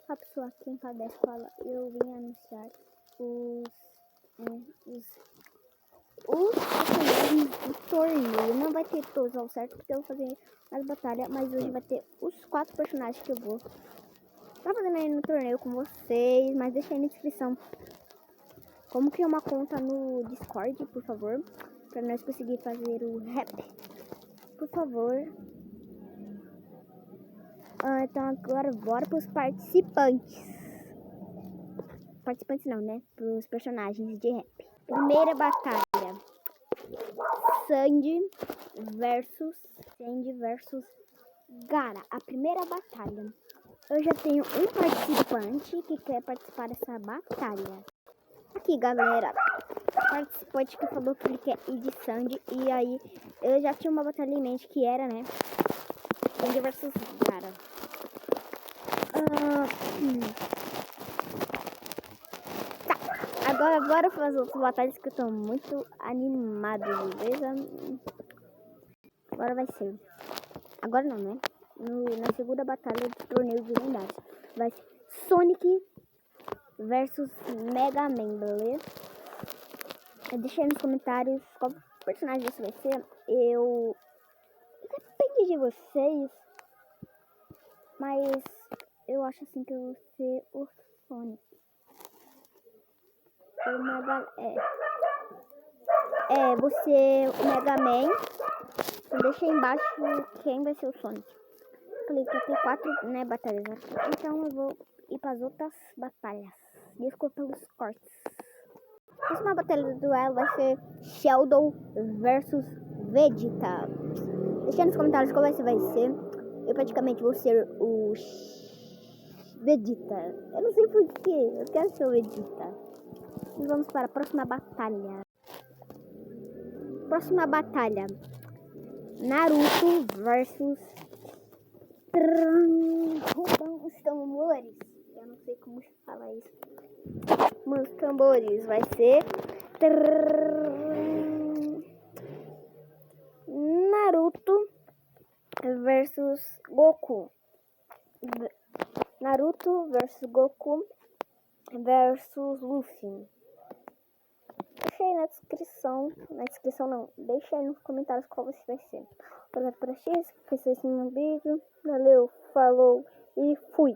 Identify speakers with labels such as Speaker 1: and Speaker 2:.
Speaker 1: A pessoa aqui em da escola, eu vim anunciar os personagens do torneio. Não vai ter todos ao certo, porque eu vou fazer mais batalha, mas hoje vai ter os 4 personagens que eu vou estar fazendo aí no torneio com vocês. Mas deixa aí na descrição como criar uma conta no Discord, por favor, para nós conseguir fazer o rap, por favor. Então agora bora para os participantes. Participantes não, né? Para os personagens de rap. Primeira batalha: Sandy versus Gara. A primeira batalha. Eu já tenho um participante que quer participar dessa batalha. Aqui, galera, participante que falou que ele quer ir de Sandy. E aí, eu já tinha uma batalha em mente que era, né? Sandy versus Gara. Tá, agora para as outras batalhas que eu tô muito animado, beleza? Agora vai ser. Agora não, né? Na segunda batalha do torneio de lendários. Vai ser Sonic versus Mega Man, beleza? Deixa aí nos comentários qual personagem você vai ser. Depende de vocês. Mas eu acho assim que eu vou ser o Sonic. O Mega... você o Mega Man. Deixa aí embaixo quem vai ser o Sonic. Falei que tem 4, né, batalhas aqui. Então eu vou ir para as outras batalhas. Desculpa pelos cortes. A próxima batalha do duelo vai ser Sheldon versus Vegeta. Deixa nos comentários qual vai ser. Eu praticamente vou ser o Vegeta. Eu não sei porquê, eu quero ser o Vegeta. E vamos para a próxima batalha. Naruto versus os tambores. Eu não sei como falar isso. Os tambores vai ser Naruto versus Goku. Naruto versus Goku versus Luffy. Deixa aí na descrição não, deixa aí nos comentários qual você vai ser. Obrigado por assistir, foi isso no vídeo. Valeu, falou e fui!